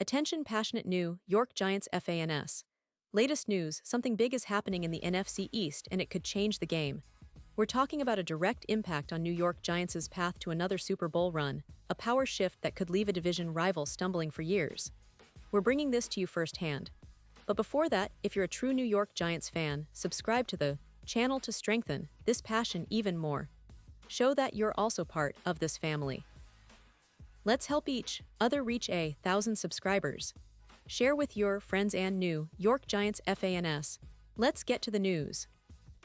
Attention passionate New York Giants fans. Latest news, something big is happening in the NFC East and it could change the game. We're talking about a direct impact on New York Giants' path to another Super Bowl run, a power shift that could leave a division rival stumbling for years. We're bringing this to you firsthand. But before that, if you're a true New York Giants fan, subscribe to the channel to strengthen this passion even more. Show that you're also part of this family. Let's help each other reach 1,000 subscribers. Share with your friends and New York Giants fans. Let's get to the news.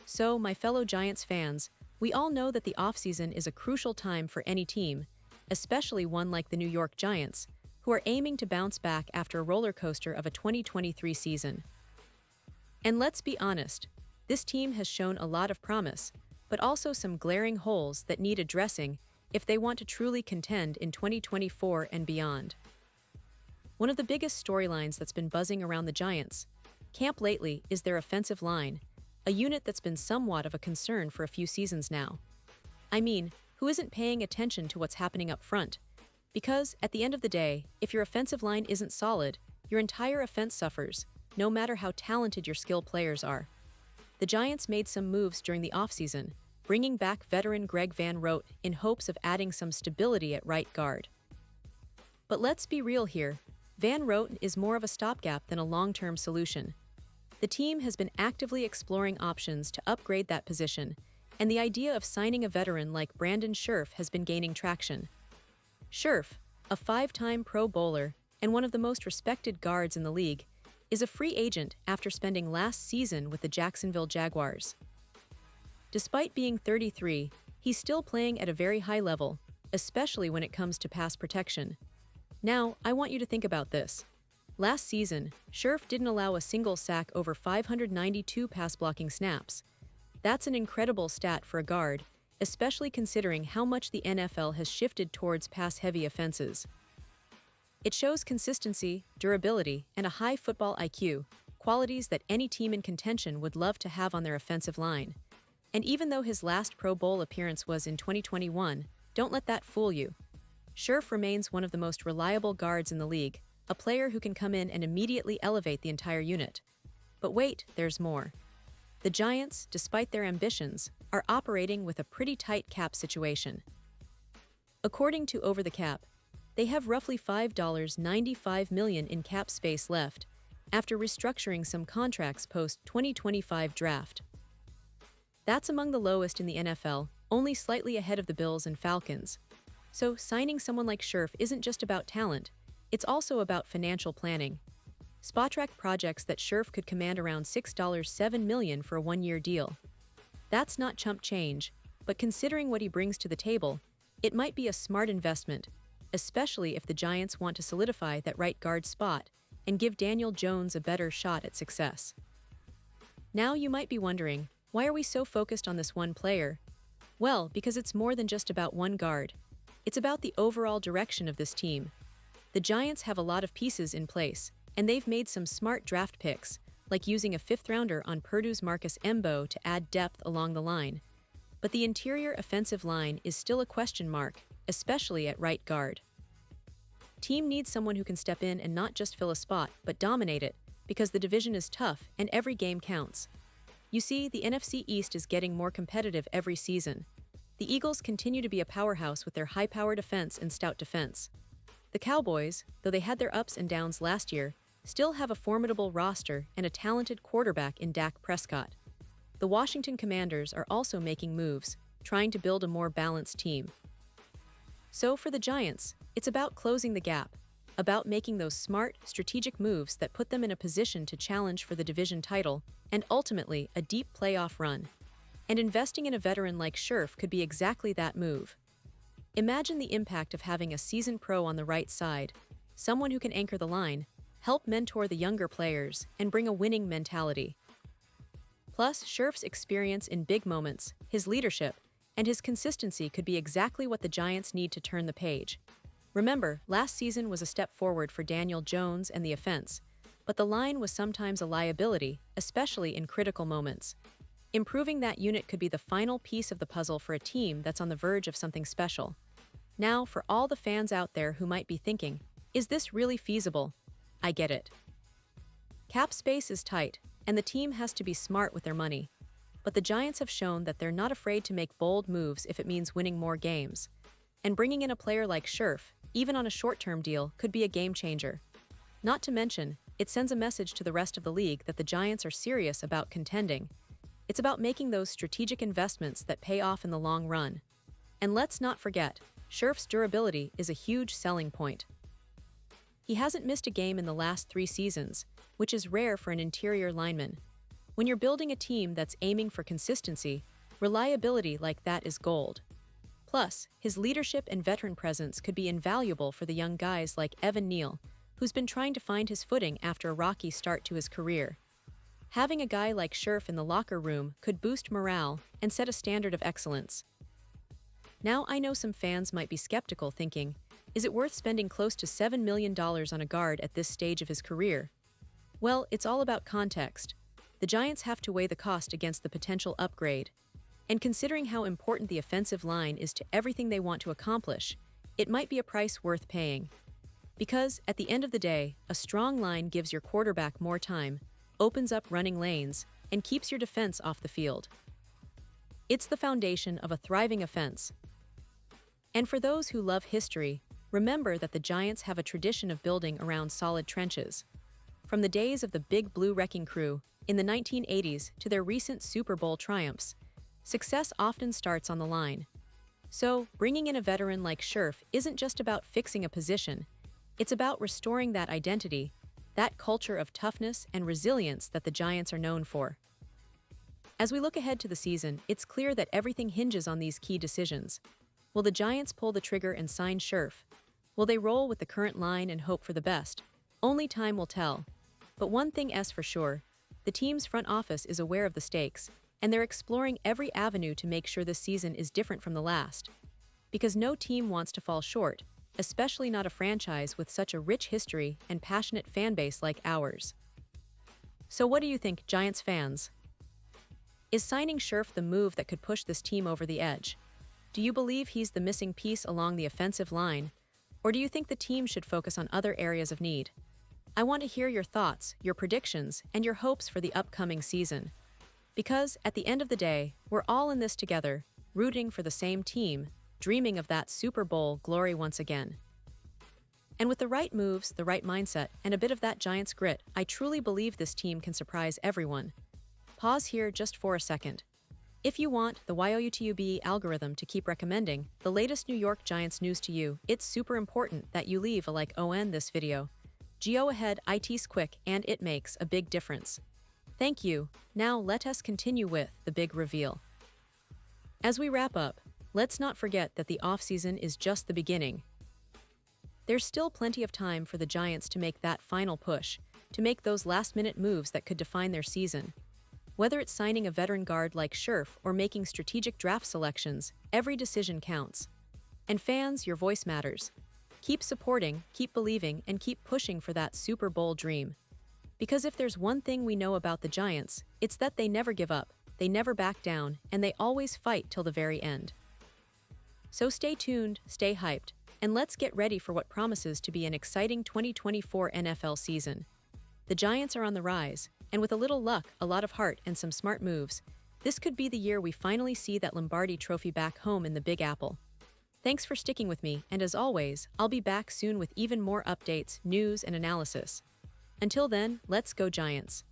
So, my fellow Giants fans, we all know that the offseason is a crucial time for any team, especially one like the New York Giants, who are aiming to bounce back after a roller coaster of a 2023 season. And let's be honest, this team has shown a lot of promise, but also some glaring holes that need addressing if they want to truly contend in 2024 and beyond. One of the biggest storylines that's been buzzing around the Giants' camp lately is their offensive line, a unit that's been somewhat of a concern for a few seasons now. I mean, who isn't paying attention to what's happening up front? Because, at the end of the day, if your offensive line isn't solid, your entire offense suffers, no matter how talented your skill players are. The Giants made some moves during the offseason, bringing back veteran Greg Van Rote in hopes of adding some stability at right guard. But let's be real here, Van Rote is more of a stopgap than a long-term solution. The team has been actively exploring options to upgrade that position, and the idea of signing a veteran like Brandon Scherff has been gaining traction. Scherff, a 5-time Pro Bowler and one of the most respected guards in the league, is a free agent after spending last season with the Jacksonville Jaguars. Despite being 33, he's still playing at a very high level, especially when it comes to pass protection. Now, I want you to think about this. Last season, Scherff didn't allow a single sack over 592 pass-blocking snaps. That's an incredible stat for a guard, especially considering how much the NFL has shifted towards pass-heavy offenses. It shows consistency, durability, and a high football IQ, qualities that any team in contention would love to have on their offensive line. And even though his last Pro Bowl appearance was in 2021, don't let that fool you. Scherff remains one of the most reliable guards in the league, a player who can come in and immediately elevate the entire unit. But wait, there's more. The Giants, despite their ambitions, are operating with a pretty tight cap situation. According to Over the Cap, they have roughly $5.95 million in cap space left after restructuring some contracts post-2025 draft. That's among the lowest in the NFL, only slightly ahead of the Bills and Falcons. So signing someone like Scherff isn't just about talent, it's also about financial planning. Spotrac projects that Scherff could command around $6.7 million for a one-year deal. That's not chump change, but considering what he brings to the table, it might be a smart investment, especially if the Giants want to solidify that right guard spot and give Daniel Jones a better shot at success. Now you might be wondering, why are we so focused on this one player? Well, because it's more than just about one guard. It's about the overall direction of this team. The Giants have a lot of pieces in place, and they've made some smart draft picks, like using a 5th-rounder on Purdue's Marcus Embo to add depth along the line. But the interior offensive line is still a question mark, especially at right guard. Team needs someone who can step in and not just fill a spot, but dominate it, because the division is tough and every game counts. You see, the NFC East is getting more competitive every season. The Eagles continue to be a powerhouse with their high-powered offense and stout defense. The Cowboys, though they had their ups and downs last year, still have a formidable roster and a talented quarterback in Dak Prescott. The Washington Commanders are also making moves, trying to build a more balanced team. So for the Giants, it's about closing the gap, about making those smart, strategic moves that put them in a position to challenge for the division title and ultimately a deep playoff run. And investing in a veteran like Scherff could be exactly that move. Imagine the impact of having a seasoned pro on the right side, someone who can anchor the line, help mentor the younger players, and bring a winning mentality. Plus, Scherff's experience in big moments, his leadership, and his consistency could be exactly what the Giants need to turn the page. Remember, last season was a step forward for Daniel Jones and the offense, but the line was sometimes a liability, especially in critical moments. Improving that unit could be the final piece of the puzzle for a team that's on the verge of something special. Now, for all the fans out there who might be thinking, is this really feasible? I get it. Cap space is tight, and the team has to be smart with their money. But the Giants have shown that they're not afraid to make bold moves if it means winning more games. And bringing in a player like Scherff, even on a short-term deal, could be a game changer. Not to mention, it sends a message to the rest of the league that the Giants are serious about contending. It's about making those strategic investments that pay off in the long run. And let's not forget, Scherff's durability is a huge selling point. He hasn't missed a game in the last 3 seasons, which is rare for an interior lineman. When you're building a team that's aiming for consistency, reliability like that is gold. Plus, his leadership and veteran presence could be invaluable for the young guys like Evan Neal, who's been trying to find his footing after a rocky start to his career. Having a guy like Scherff in the locker room could boost morale and set a standard of excellence. Now I know some fans might be skeptical, thinking, is it worth spending close to $7 million on a guard at this stage of his career? Well, it's all about context. The Giants have to weigh the cost against the potential upgrade. And considering how important the offensive line is to everything they want to accomplish, it might be a price worth paying. Because, at the end of the day, a strong line gives your quarterback more time, opens up running lanes, and keeps your defense off the field. It's the foundation of a thriving offense. And for those who love history, remember that the Giants have a tradition of building around solid trenches. From the days of the Big Blue Wrecking Crew in the 1980s to their recent Super Bowl triumphs, success often starts on the line. So, bringing in a veteran like Scherff isn't just about fixing a position, it's about restoring that identity, that culture of toughness and resilience that the Giants are known for. As we look ahead to the season, it's clear that everything hinges on these key decisions. Will the Giants pull the trigger and sign Scherff? Will they roll with the current line and hope for the best? Only time will tell. But one thing is for sure, the team's front office is aware of the stakes, and they're exploring every avenue to make sure this season is different from the last. Because no team wants to fall short, especially not a franchise with such a rich history and passionate fan base like ours. So what do you think, Giants fans? Is signing Scherff the move that could push this team over the edge? Do you believe he's the missing piece along the offensive line? Or do you think the team should focus on other areas of need? I want to hear your thoughts, your predictions, and your hopes for the upcoming season. Because, at the end of the day, we're all in this together, rooting for the same team, dreaming of that Super Bowl glory once again. And with the right moves, the right mindset, and a bit of that Giants grit, I truly believe this team can surprise everyone. Pause here just for a second. If you want the YouTube algorithm to keep recommending the latest New York Giants news to you, it's super important that you leave a like on this video. Go ahead, it's quick and it makes a big difference. Thank you. Now let us continue with the big reveal. As we wrap up, let's not forget that the offseason is just the beginning. There's still plenty of time for the Giants to make that final push, to make those last-minute moves that could define their season. Whether it's signing a veteran guard like Scherff or making strategic draft selections, every decision counts. And fans, your voice matters. Keep supporting, keep believing, and keep pushing for that Super Bowl dream. Because if there's one thing we know about the Giants, it's that they never give up, they never back down, and they always fight till the very end. So stay tuned, stay hyped, and let's get ready for what promises to be an exciting 2024 NFL season. The Giants are on the rise, and with a little luck, a lot of heart, and some smart moves, this could be the year we finally see that Lombardi Trophy back home in the Big Apple. Thanks for sticking with me, and as always, I'll be back soon with even more updates, news, and analysis. Until then, let's go Giants!